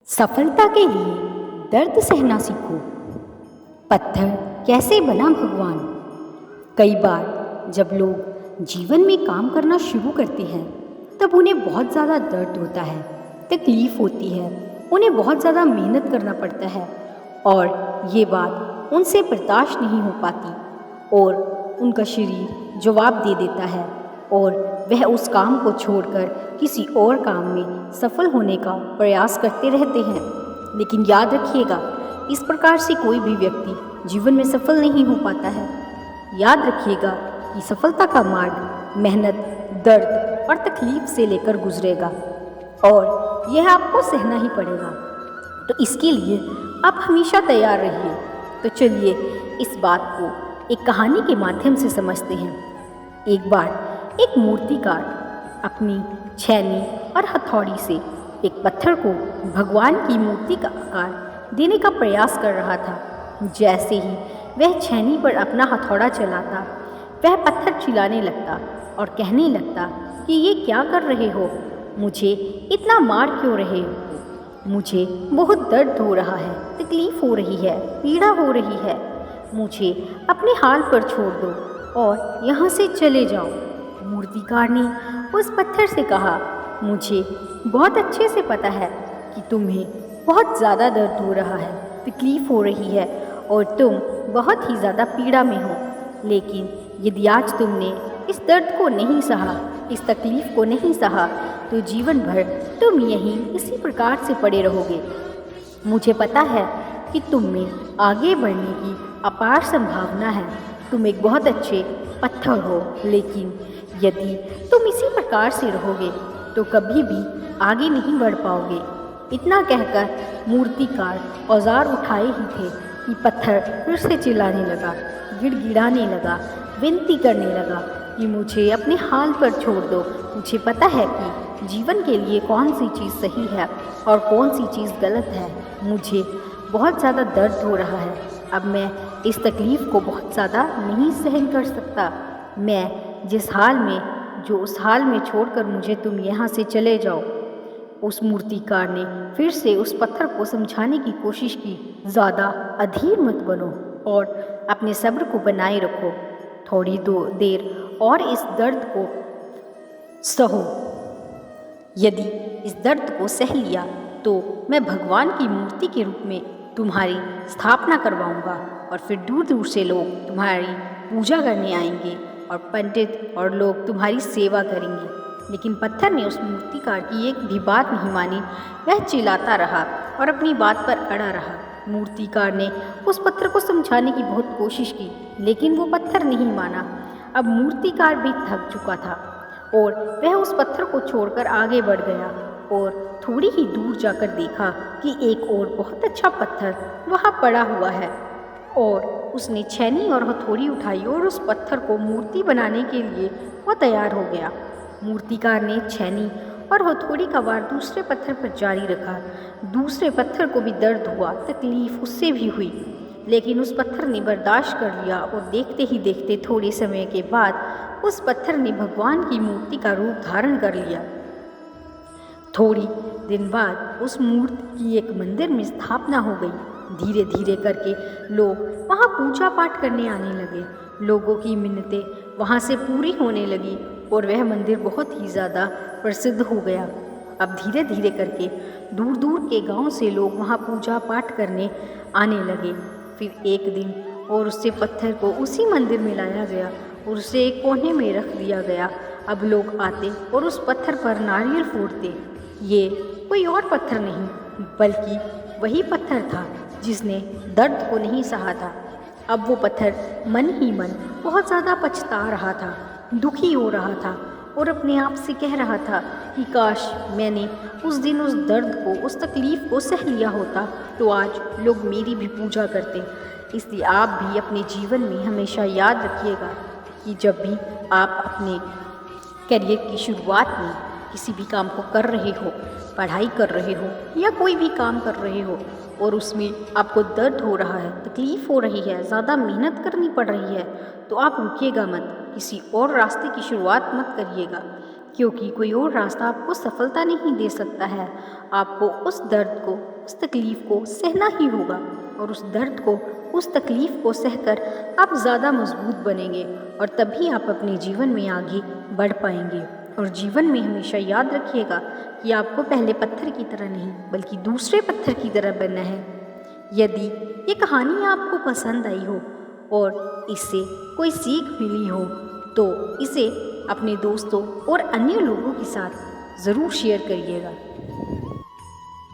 सफलता के लिए दर्द सहना सीखो। पत्थर कैसे बना भगवान। कई बार जब लोग जीवन में काम करना शुरू करते हैं तब उन्हें बहुत ज़्यादा दर्द होता है, तकलीफ़ होती है, उन्हें बहुत ज़्यादा मेहनत करना पड़ता है और ये बात उनसे बर्दाश्त नहीं हो पाती और उनका शरीर जवाब दे देता है और वह उस काम को छोड़कर किसी और काम में सफल होने का प्रयास करते रहते हैं। लेकिन याद रखिएगा, इस प्रकार से कोई भी व्यक्ति जीवन में सफल नहीं हो पाता है। याद रखिएगा कि सफलता का मार्ग मेहनत, दर्द और तकलीफ से लेकर गुजरेगा और यह आपको सहना ही पड़ेगा। तो इसके लिए आप हमेशा तैयार रहिए। तो चलिए इस बात को एक कहानी के माध्यम से समझते हैं। एक बार एक मूर्तिकार अपनी छैनी और हथौड़ी से एक पत्थर को भगवान की मूर्ति का आकार देने का प्रयास कर रहा था। जैसे ही वह छैनी पर अपना हथौड़ा चलाता, वह पत्थर चिल्लाने लगता और कहने लगता कि ये क्या कर रहे हो, मुझे इतना मार क्यों रहे हो, मुझे बहुत दर्द हो रहा है, तकलीफ हो रही है, पीड़ा हो रही है, मुझे अपने हाल पर छोड़ दो और यहाँ से चले जाओ। मूर्तिकार ने उस पत्थर से कहा, मुझे बहुत अच्छे से पता है कि तुम्हें बहुत ज़्यादा दर्द हो रहा है, तकलीफ़ हो रही है और तुम बहुत ही ज़्यादा पीड़ा में हो, लेकिन यदि आज तुमने इस दर्द को नहीं सहा, इस तकलीफ़ को नहीं सहा, तो जीवन भर तुम यहीं इसी प्रकार से पड़े रहोगे। मुझे पता है कि तुम में आगे बढ़ने की अपार संभावना है, तुम एक बहुत अच्छे पत्थर हो, लेकिन यदि तुम इसी प्रकार से रहोगे तो कभी भी आगे नहीं बढ़ पाओगे। इतना कहकर मूर्तिकार औजार उठाए ही थे कि पत्थर फिर से चिल्लाने लगा, गिड़गिड़ाने लगा, विनती करने लगा कि मुझे अपने हाल पर छोड़ दो। मुझे पता है कि जीवन के लिए कौन सी चीज़ सही है और कौन सी चीज़ गलत है। मुझे बहुत ज़्यादा दर्द हो रहा है, अब मैं इस तकलीफ़ को बहुत ज़्यादा नहीं सहन कर सकता। मैं जिस हाल में, जो उस हाल में छोड़कर मुझे तुम यहाँ से चले जाओ। उस मूर्तिकार ने फिर से उस पत्थर को समझाने की कोशिश की, ज़्यादा अधीर मत बनो और अपने सब्र को बनाए रखो, थोड़ी देर और इस दर्द को सहो। यदि इस दर्द को सह लिया तो मैं भगवान की मूर्ति के रूप में तुम्हारी स्थापना करवाऊंगा और फिर दूर दूर से लोग तुम्हारी पूजा करने आएंगे और पंडित और लोग तुम्हारी सेवा करेंगे। लेकिन पत्थर ने उस मूर्तिकार की एक भी बात नहीं मानी। वह चिल्लाता रहा और अपनी बात पर अड़ा रहा। मूर्तिकार ने उस पत्थर को समझाने की बहुत कोशिश की, लेकिन वो पत्थर नहीं माना। अब मूर्तिकार भी थक चुका था और वह उस पत्थर को छोड़कर आगे बढ़ गया और थोड़ी ही दूर जाकर देखा कि एक और बहुत अच्छा पत्थर वहाँ पड़ा हुआ है और उसने छैनी और हथौड़ी उठाई और उस पत्थर को मूर्ति बनाने के लिए वह तैयार हो गया। मूर्तिकार ने छैनी और हथौड़ी का वार दूसरे पत्थर पर जारी रखा। दूसरे पत्थर को भी दर्द हुआ, तकलीफ उससे भी हुई, लेकिन उस पत्थर ने बर्दाश्त कर लिया और देखते ही देखते थोड़े समय के बाद उस पत्थर ने भगवान की मूर्ति का रूप धारण कर लिया। थोड़ी दिन बाद उस मूर्ति की एक मंदिर में स्थापना हो गई। धीरे धीरे करके लोग वहाँ पूजा पाठ करने आने लगे। लोगों की मिन्नतें वहाँ से पूरी होने लगी और वह मंदिर बहुत ही ज़्यादा प्रसिद्ध हो गया। अब धीरे धीरे करके दूर दूर के गांव से लोग वहाँ पूजा पाठ करने आने लगे। फिर एक दिन और उससे पत्थर को उसी मंदिर में लाया गया और उसे एक कोने में रख दिया गया। अब लोग आते और उस पत्थर पर नारियल फोड़ते। ये कोई और पत्थर नहीं बल्कि वही पत्थर था जिसने दर्द को नहीं सहा था। अब वो पत्थर मन ही मन बहुत ज़्यादा पछता रहा था, दुखी हो रहा था और अपने आप से कह रहा था कि काश मैंने उस दिन उस दर्द को, उस तकलीफ़ को सह लिया होता तो आज लोग मेरी भी पूजा करते। इसलिए आप भी अपने जीवन में हमेशा याद रखिएगा कि जब भी आप अपने करियर की शुरुआत में किसी भी काम को कर रहे हो, पढ़ाई कर रहे हो या कोई भी काम कर रहे हो और उसमें आपको दर्द हो रहा है, तकलीफ़ हो रही है, ज़्यादा मेहनत करनी पड़ रही है, तो आप रुकिएगा मत, किसी और रास्ते की शुरुआत मत करिएगा। क्योंकि कोई और रास्ता आपको सफलता नहीं दे सकता है। आपको उस दर्द को, उस तकलीफ़ को सहना ही होगा और उस दर्द को, उस तकलीफ़ को सहकर आप ज़्यादा मजबूत बनेंगे और तभी आप अपने जीवन में आगे बढ़ पाएंगे। और जीवन में हमेशा याद रखिएगा कि आपको पहले पत्थर की तरह नहीं बल्कि दूसरे पत्थर की तरह बनना है। यदि ये कहानी आपको पसंद आई हो और इससे कोई सीख मिली हो तो इसे अपने दोस्तों और अन्य लोगों के साथ ज़रूर शेयर करिएगा।